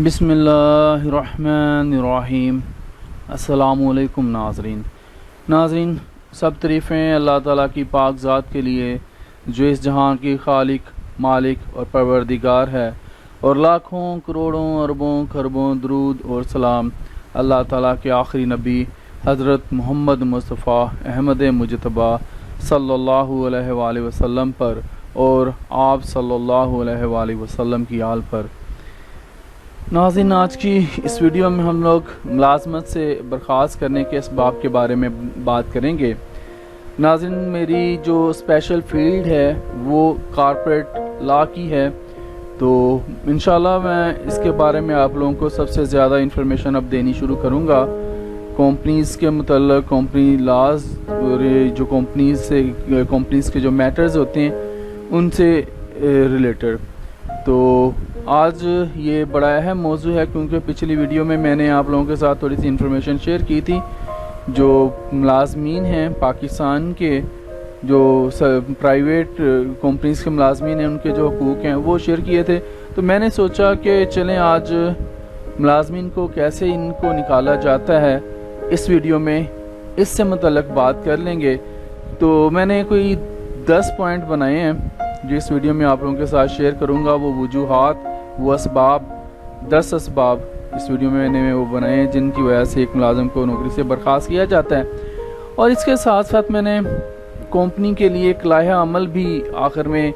بسم اللہ الرحمن الرحیم۔ السلام علیکم ناظرین، سب تعریفیں اللہ تعالیٰ کی پاک ذات کے لیے جو اس جہان کی خالق، مالک اور پروردگار ہے، اور لاکھوں کروڑوں اربوں خربوں درود اور سلام اللہ تعالیٰ کے آخری نبی حضرت محمد مصطفیٰ احمد مجتبیٰ صلی اللہ علیہ وآلہ وسلم پر اور آپ صلی اللہ علیہ وآلہ وسلم کی آل پر۔ ناظرین، آج کی اس ویڈیو میں ہم لوگ ملازمت سے برخاست کرنے کے اسباب کے بارے میں بات کریں گے۔ ناظرین، میری جو اسپیشل فیلڈ ہے وہ کارپوریٹ لا کی ہے، تو انشاءاللہ میں اس کے بارے میں آپ لوگوں کو سب سے زیادہ انفارمیشن اب دینی شروع کروں گا، کمپنیز کے متعلق، کمپنی لاز اور جو کمپنیز کے جو میٹرز ہوتے ہیں ان سے ریلیٹڈ۔ تو آج یہ بڑا اہم موضوع ہے کیونکہ پچھلی ویڈیو میں نے آپ لوگوں کے ساتھ تھوڑی سی انفارمیشن شیئر کی تھی، جو ملازمین ہیں پاکستان کے، جو پرائیویٹ کمپنیز کے ملازمین ہیں، ان کے جو حقوق ہیں وہ شیئر کیے تھے۔ تو میں نے سوچا کہ چلیں آج ملازمین کو کیسے ان کو نکالا جاتا ہے اس ویڈیو میں اس سے متعلق بات کر لیں گے۔ تو میں نے کوئی 10 پوائنٹ بنائے ہیں جو اس ویڈیو میں آپ لوگوں کے ساتھ شیئر کروں گا، وہ وجوہات، وہ اسباب، 10 اسباب اس ویڈیو میں نے وہ بنائے ہیں جن کی وجہ سے ایک ملازم کو نوکری سے برخاست کیا جاتا ہے۔ اور اس کے ساتھ ساتھ میں نے کمپنی کے لیے ایک لائحہ عمل بھی آخر میں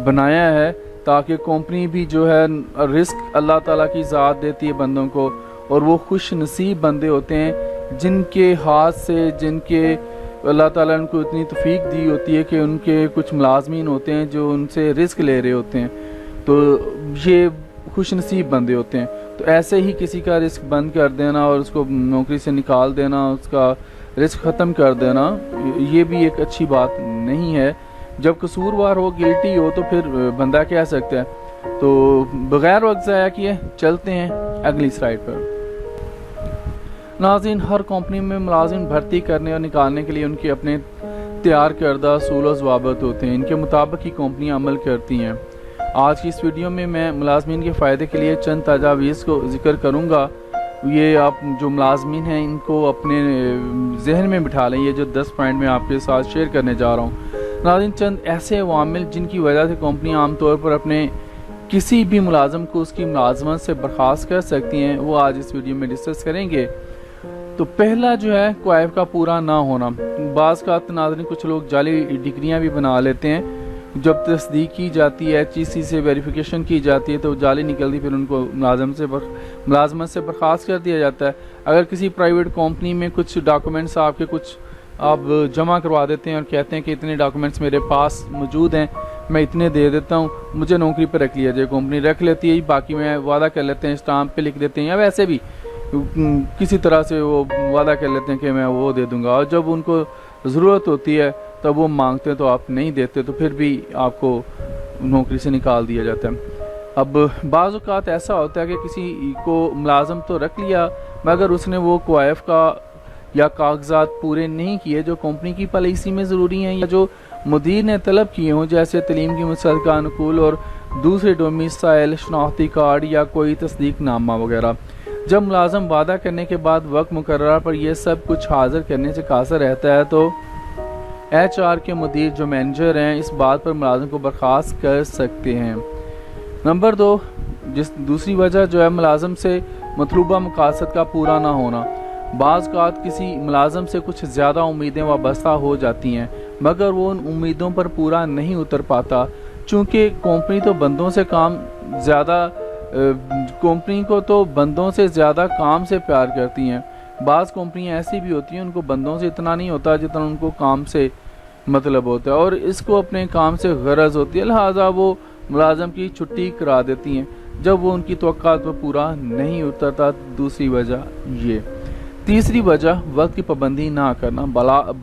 بنایا ہے، تاکہ کمپنی بھی جو ہے رزق اللہ تعالیٰ کی ذات دیتی ہے بندوں کو، اور وہ خوش نصیب بندے ہوتے ہیں جن کے ہاتھ سے، جن کے اللہ تعالیٰ نے ان کو اتنی توفیق دی ہوتی ہے کہ ان کے کچھ ملازمین ہوتے ہیں جو ان سے رزق لے رہے ہوتے ہیں، تو یہ خوش نصیب بندے ہوتے ہیں۔ تو ایسے ہی کسی کا رزق بند کر دینا اور اس کو نوکری سے نکال دینا، اس کا رزق ختم کر دینا، یہ بھی ایک اچھی بات نہیں ہے۔ جب قصوروار ہو، گلٹی ہو، تو پھر بندہ کہہ سکتا ہے۔ تو بغیر وقت ضائع کیے چلتے ہیں اگلی سلائیڈ پر۔ ناظرین، ہر کمپنی میں ملازم بھرتی کرنے اور نکالنے کے لیے ان کے اپنے تیار کردہ اصول و ضوابط ہوتے ہیں، ان کے مطابق ہی کمپنیاں عمل کرتی ہیں۔ آج کی اس ویڈیو میں ملازمین کے فائدے کے لیے چند تجاویز کو ذکر کروں گا۔ یہ آپ جو ملازمین ہیں ان کو اپنے ذہن میں بٹھا لیں، یہ جو 10 پوائنٹ میں آپ کے ساتھ شیئر کرنے جا رہا ہوں۔ ناظرین، چند ایسے عوامل جن کی وجہ سے کمپنیاں عام طور پر اپنے کسی بھی ملازم کو اس کی ملازمت سے برخاست کر سکتی ہیں، وہ آج اس ویڈیو میں ڈسکس کریں گے۔ تو پہلا جو ہے کوائف کا پورا نہ ہونا۔ بعض کا ناظرین کچھ لوگ جعلی ڈگریاں بھی بنا لیتے ہیں، جب تصدیق کی جاتی ہے، HEC سے ویریفیکیشن کی جاتی ہے تو جعلی نکلتی، پھر ان کو ملازمت سے برخاست کر دیا جاتا ہے۔ اگر کسی پرائیویٹ کمپنی میں کچھ ڈاکومنٹس آپ جمع کروا دیتے ہیں اور کہتے ہیں کہ اتنے ڈاکومنٹس میرے پاس موجود ہیں، میں اتنے دے دیتا ہوں، مجھے نوکری پہ رکھ لیا جائے، کمپنی رکھ لیتی ہے، باقی میں وعدہ کر لیتے ہیں، اسٹامپ پہ لکھ دیتے ہیں، یا ویسے بھی کسی طرح سے وہ وعدہ کر لیتے ہیں کہ میں وہ دے دوں گا، اور جب ان کو ضرورت ہوتی ہے تب وہ مانگتے ہیں تو آپ نہیں دیتے، تو پھر بھی آپ کو نوکری سے نکال دیا جاتا ہے۔ اب بعض اوقات ایسا ہوتا ہے کہ کسی کو ملازم تو رکھ لیا مگر اس نے وہ کوائف کا یا کاغذات پورے نہیں کیے جو کمپنی کی پالیسی میں ضروری ہیں، یا جو مدیر نے طلب کیے ہوں، جیسے تعلیم کی متعلقہ انکول اور دوسرے ڈومیسائل، شناختی کارڈ یا کوئی تصدیق نامہ وغیرہ۔ جب ملازم وعدہ کرنے کے بعد وقت مقررہ پر یہ سب کچھ حاضر کرنے سے قاصر رہتا ہے تو HR کے مدیر جو مینیجر ہیں اس بات پر ملازم کو برخاست کر سکتے ہیں۔ نمبر 2، دوسری وجہ جو ہے ملازم سے مطلوبہ مقاصد کا پورا نہ ہونا۔ بعض اوقات کسی ملازم سے کچھ زیادہ امیدیں وابستہ ہو جاتی ہیں مگر وہ ان امیدوں پر پورا نہیں اتر پاتا، چونکہ کمپنی کو تو بندوں سے زیادہ کام سے پیار کرتی ہیں۔ بعض کمپنیاں ایسی بھی ہوتی ہیں ان کو بندوں سے اتنا نہیں ہوتا جتنا ان کو کام سے مطلب ہوتا ہے، اور اس کو اپنے کام سے غرض ہوتی ہے، لہٰذا وہ ملازم کی چھٹی کرا دیتی ہیں جب وہ ان کی توقعات پر پورا نہیں اترتا۔ دوسری وجہ یہ۔ تیسری وجہ وقت کی پابندی نہ کرنا۔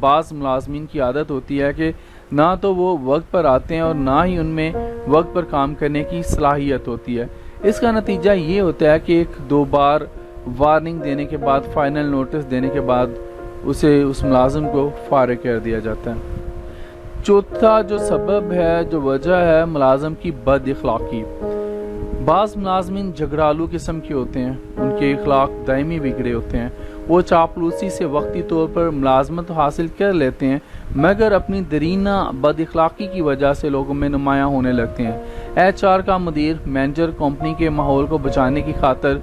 بعض ملازمین کی عادت ہوتی ہے کہ نہ تو وہ وقت پر آتے ہیں اور نہ ہی ان میں وقت پر کام کرنے کی صلاحیت ہوتی ہے۔ اس کا نتیجہ یہ ہوتا ہے کہ 1-2 بار وارننگ دینے کے بعد، فائنل نوٹس دینے کے بعد اس ملازم کو فارغ کر دیا جاتا ہے۔ چوتھا جو سبب ہے، جو وجہ ہے ملازم کی بد اخلاقی۔ بعض ملازمین جھگڑالو قسم کے ہوتے ہیں، ان کے اخلاق دائمی بگڑے ہوتے ہیں، وہ چاپلوسی سے وقتی طور پر ملازمت حاصل کر لیتے ہیں مگر اپنی درینہ بد اخلاقی کی وجہ سے لوگوں میں نمایاں ہونے لگتے ہیں۔ HR کا مدیر مینیجر کمپنی کے ماحول کو بچانے کی خاطر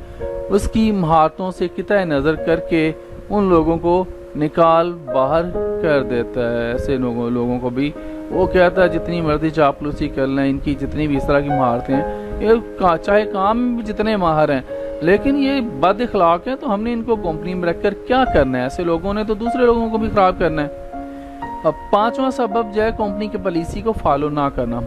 اس کی مہارتوں سے قطع نظر کر کے ان لوگوں کو نکال باہر کر دیتا ہے۔ ایسے لوگوں کو بھی وہ کہتا ہے جتنی مرضی چاپلوسی کر لیں، ان کی جتنی بھی اس طرح کی مہارتیں ہیں، یہ چاہے کام میں بھی جتنے ماہر ہیں لیکن یہ بد اخلاق ہیں تو ہم نے ان کو کمپنی میں رکھ کر کیا کرنا ہے؟ ایسے لوگوں نے تو دوسرے لوگوں کو بھی خراب کرنا ہے۔ اب پانچواں سبب جو ہے کمپنی کے پالیسی کو فالو نہ کرنا۔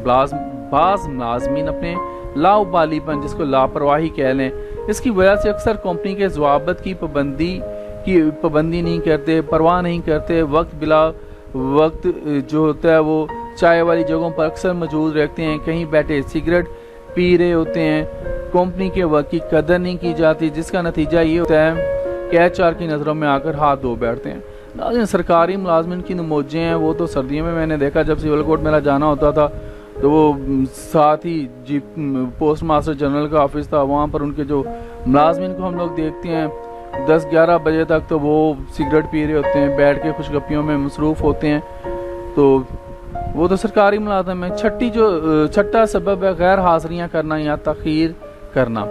بعض ملازمین اپنے لاؤبالی پن، جس کو لاپرواہی کہہ لیں، اس کی وجہ سے اکثر کمپنی کے ضوابط کی پابندی نہیں کرتے، پرواہ نہیں کرتے، وقت جو ہوتا ہے وہ چائے والی جگہوں پر اکثر موجود رہتے ہیں، کہیں بیٹھے سگریٹ پی رہے ہوتے ہیں، کمپنی کے وقت کی قدر نہیں کی جاتی، جس کا نتیجہ یہ ہوتا ہے کہ HR کی نظروں میں آ کر ہاتھ دھو بیٹھتے ہیں۔ سرکاری ملازمین کی نموجیں ہیں، وہ تو سردیوں میں نے دیکھا جب سول کوٹ میرا جانا ہوتا تھا تو وہ ساتھ ہی پوسٹ ماسٹر جنرل کا آفس تھا، وہاں پر ان کے جو ملازمین کو ہم لوگ دیکھتے ہیں 10-11 بجے تک تو وہ سگریٹ پی رہے ہوتے ہیں، بیٹھ کے خوش گپیوں میں مصروف ہوتے ہیں، تو وہ تو سرکاری ملازم ہے۔ چھٹا سبب ہے غیر حاضریاں کرنا یا تاخیر کرنا۔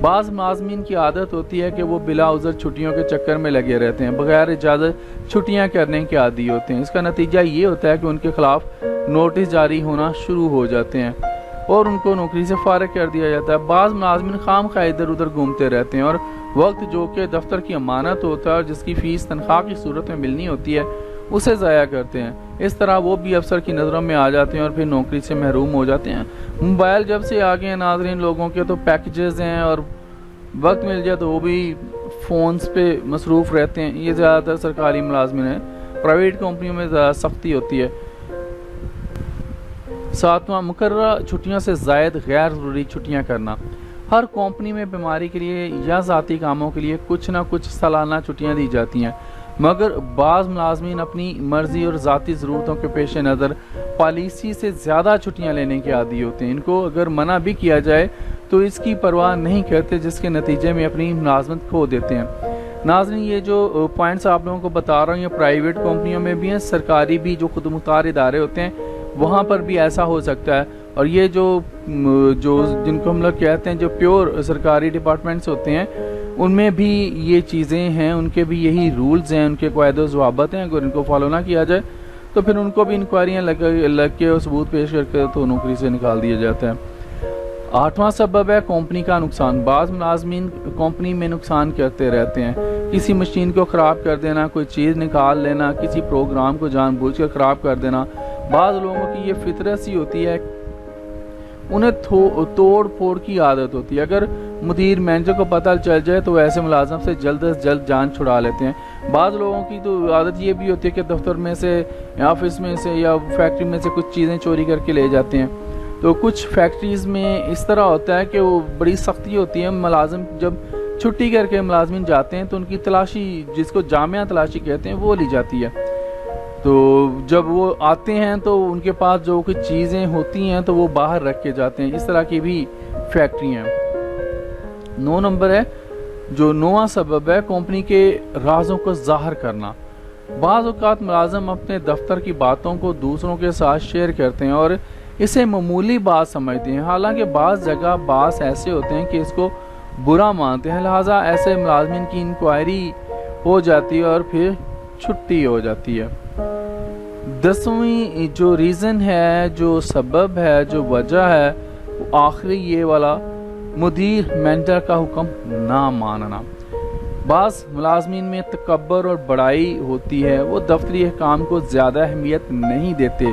بعض ملازمین کی عادت ہوتی ہے کہ وہ بلا عذر چھٹیوں کے چکر میں لگے رہتے ہیں، بغیر اجازت چھٹیاں کرنے کے عادی ہوتے ہیں۔ اس کا نتیجہ یہ ہوتا ہے کہ ان کے خلاف نوٹس جاری ہونا شروع ہو جاتے ہیں اور ان کو نوکری سے فارغ کر دیا جاتا ہے۔ بعض ملازمین خواہ ادھر ادھر گھومتے رہتے ہیں اور وقت جو کہ دفتر کی امانت ہوتا ہے اور جس کی فیس تنخواہ کی صورت میں ملنی ہوتی ہے اسے ضائع کرتے ہیں۔ اس طرح وہ بھی افسر کی نظروں میں آ جاتے ہیں اور پھر نوکری سے محروم ہو جاتے ہیں۔ موبائل جب سے آگے ہیں ناظرین لوگوں کے تو پیکجز ہیں اور وقت مل جائے تو وہ بھی فونز پہ مصروف رہتے ہیں۔ یہ زیادہ تر سرکاری ملازمین ہیں، پرائیویٹ کمپنیوں میں زیادہ سختی ہوتی ہے۔ ساتواں، مقررہ چھٹیوں سے زائد غیر ضروری چھٹیاں کرنا۔ ہر کمپنی میں بیماری کے لیے یا ذاتی کاموں کے لیے کچھ نہ کچھ سالانہ چھٹیاں دی جاتی ہیں، مگر بعض ملازمین اپنی مرضی اور ذاتی ضرورتوں کے پیش نظر پالیسی سے زیادہ چھٹیاں لینے کے عادی ہوتے ہیں۔ ان کو اگر منع بھی کیا جائے تو اس کی پرواہ نہیں کرتے، جس کے نتیجے میں اپنی ملازمت کھو دیتے ہیں۔ ناظرین یہ جو پوائنٹس آپ لوگوں کو بتا رہا ہوں یہ پرائیویٹ کمپنیوں میں بھی ہیں، سرکاری بھی جو خود مختار ادارے ہوتے ہیں وہاں پر بھی ایسا ہو سکتا ہے۔ اور یہ جو جن کو ہم لوگ کہتے ہیں جو پیور سرکاری ڈپارٹمنٹس ہوتے ہیں ان میں بھی یہ چیزیں ہیں، ان کے بھی یہی رولز ہیں، ان کے قواعد و ضوابط ہیں۔ اگر ان کو فالو نہ کیا جائے تو پھر ان کو بھی انکوائریاں لگ کے اور ثبوت پیش کر کے تو نوکری سے نکال دیا جاتا ہے۔ آٹھواں سبب ہے کمپنی کا نقصان۔ بعض ملازمین کمپنی میں نقصان کرتے رہتے ہیں، کسی مشین کو خراب کر دینا، کوئی چیز نکال لینا، کسی پروگرام کو جان بوجھ کر خراب کر دینا۔ بعض لوگوں کی یہ فطرت سی ہوتی ہے، انہیں توڑ پھوڑ کی عادت ہوتی ہے۔ اگر مدیر مینیجر کو پتہ چل جائے تو ایسے ملازم سے جلد از جلد جان چھڑا لیتے ہیں۔ بعض لوگوں کی تو عادت یہ بھی ہوتی ہے کہ دفتر میں سے یا آفس میں سے یا فیکٹری میں سے کچھ چیزیں چوری کر کے لے جاتے ہیں۔ تو کچھ فیکٹریز میں اس طرح ہوتا ہے کہ وہ بڑی سختی ہوتی ہے، ملازم جب چھٹی کر کے ملازمین جاتے ہیں تو ان کی تلاشی، جس کو جامعہ تلاشی کہتے ہیں، وہ لی جاتی ہے۔ تو جب وہ آتے ہیں تو ان کے پاس جو کچھ چیزیں ہوتی ہیں تو وہ باہر رکھ کے جاتے ہیں۔ اس طرح کی بھی فیکٹری ہیں۔ 9 نمبر ہے جو 9واں سبب ہے کمپنی کے رازوں کو ظاہر کرنا۔ بعض اوقات ملازم اپنے دفتر کی باتوں کو دوسروں کے ساتھ شیئر کرتے ہیں اور اسے معمولی بات سمجھتے ہیں، حالانکہ بعض جگہ بعض ایسے ہوتے ہیں کہ اس کو برا مانتے ہیں، لہٰذا ایسے ملازمین کی انکوائری ہو جاتی ہے اور پھر چھٹی ہو جاتی ہے۔ 10ویں جو ریزن ہے، جو سبب ہے، جو وجہ ہے، وہ آخری یہ والا، مدیر مینیجر کا حکم نہ ماننا۔ بعض ملازمین میں تکبر اور بڑائی ہوتی ہے، وہ دفتری احکام کو زیادہ اہمیت نہیں دیتے،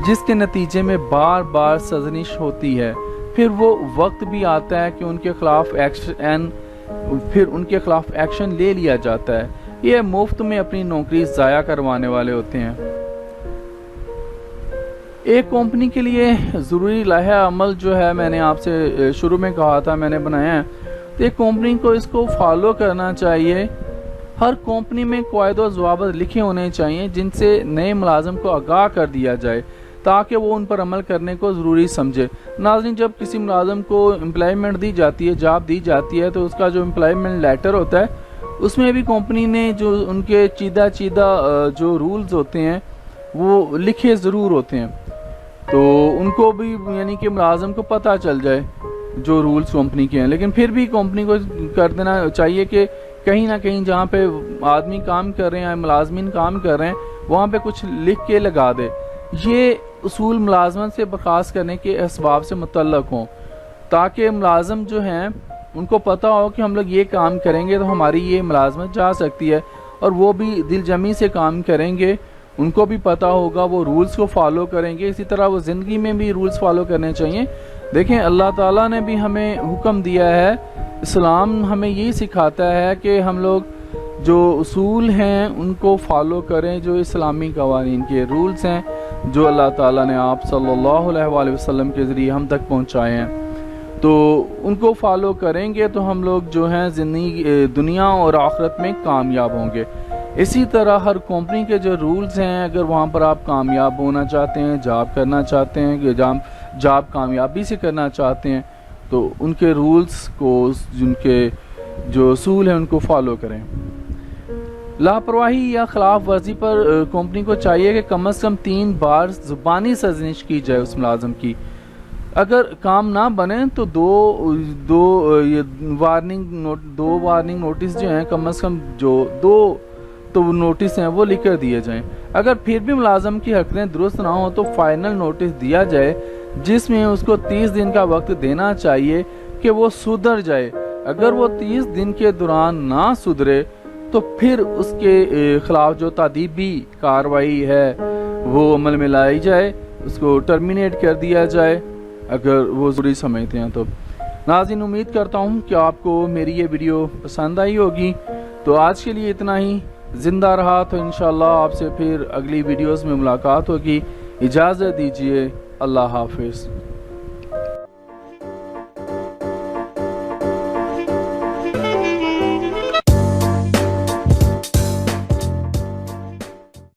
جس کے نتیجے میں بار بار سرزنش ہوتی ہے۔ پھر وہ وقت بھی آتا ہے کہ ان کے خلاف ایکشن لے لیا جاتا ہے۔ یہ مفت میں اپنی نوکری ضائع کروانے والے ہوتے ہیں۔ ایک کمپنی کے لیے ضروری لائحہ عمل جو ہے، میں نے آپ سے شروع میں کہا تھا، میں نے بنایا ہے، تو ایک کمپنی کو اس کو فالو کرنا چاہیے۔ ہر کمپنی میں قواعد و ضوابط لکھے ہونے چاہیے جن سے نئے ملازم کو آگاہ کر دیا جائے تاکہ وہ ان پر عمل کرنے کو ضروری سمجھے۔ ناظرین، جب کسی ملازم کو امپلائمنٹ دی جاتی ہے، جاب دی جاتی ہے، تو اس کا جو امپلائمنٹ لیٹر ہوتا ہے اس میں بھی کمپنی نے جو ان کے چیدہ جو رولز ہوتے ہیں وہ لکھے ضرور ہوتے ہیں، تو ان کو بھی یعنی کہ ملازم کو پتہ چل جائے جو رولز کمپنی کے ہیں۔ لیکن پھر بھی کمپنی کو کر دینا چاہیے کہ کہیں نہ کہیں جہاں پہ آدمی کام کر رہے ہیں، ملازمین کام کر رہے ہیں، وہاں پہ کچھ لکھ کے لگا دے۔ یہ اصول ملازمت سے برخاست کرنے کے اسباب سے متعلق ہوں، تاکہ ملازم جو ہیں ان کو پتہ ہو کہ ہم لوگ یہ کام کریں گے تو ہماری یہ ملازمت جا سکتی ہے، اور وہ بھی دل جمی سے کام کریں گے، ان کو بھی پتہ ہوگا، وہ رولز کو فالو کریں گے۔ اسی طرح وہ زندگی میں بھی رولز فالو کرنے چاہیے۔ دیکھیں، اللہ تعالیٰ نے بھی ہمیں حکم دیا ہے، اسلام ہمیں یہی سکھاتا ہے کہ ہم لوگ جو اصول ہیں ان کو فالو کریں، جو اسلامی قوانین کے رولز ہیں جو اللہ تعالیٰ نے آپ صلی اللہ علیہ وآلہ وسلم کے ذریعے ہم تک پہنچائے ہیں، تو ان کو فالو کریں گے تو ہم لوگ جو ہیں زندگی دنیا اور آخرت میں کامیاب ہوں گے۔ اسی طرح ہر کمپنی کے جو رولز ہیں، اگر وہاں پر آپ کامیاب ہونا چاہتے ہیں، جاب کرنا چاہتے ہیں، کہ جاب کامیابی سے کرنا چاہتے ہیں، تو ان کے رولز کو، جن کے جو اصول ہیں ان کو فالو کریں۔ لاپرواہی یا خلاف ورزی پر کمپنی کو چاہیے کہ کم از کم 3 بار زبانی سرزنش کی جائے اس ملازم کی۔ اگر کام نہ بنے تو دو وارننگ نوٹس جو ہیں، کم از کم جو 2 نوٹس ہیں وہ لکھ کر دیے جائیں۔ اگر پھر بھی ملازم کی حرکتیں درست نہ ہوں تو فائنل نوٹس دیا جائے، جس میں اس کو 30 دن کا وقت دینا چاہیے کہ وہ سدھر جائے۔ اگر وہ 30 دن کے دوران نہ سدھرے تو پھر اس کے خلاف جو تادیبی کارروائی ہے وہ عمل میں لائی جائے، اس کو ٹرمینیٹ کر دیا جائے اگر وہ ضروری سمجھتے ہیں تو۔ ناظرین، امید کرتا ہوں کہ آپ کو میری یہ ویڈیو پسند آئی ہوگی۔ تو آج کے لیے اتنا ہی۔ زندہ رہا تو انشاءاللہ آپ سے پھر اگلی ویڈیوز میں ملاقات ہوگی۔ اجازت دیجیے، اللہ حافظ۔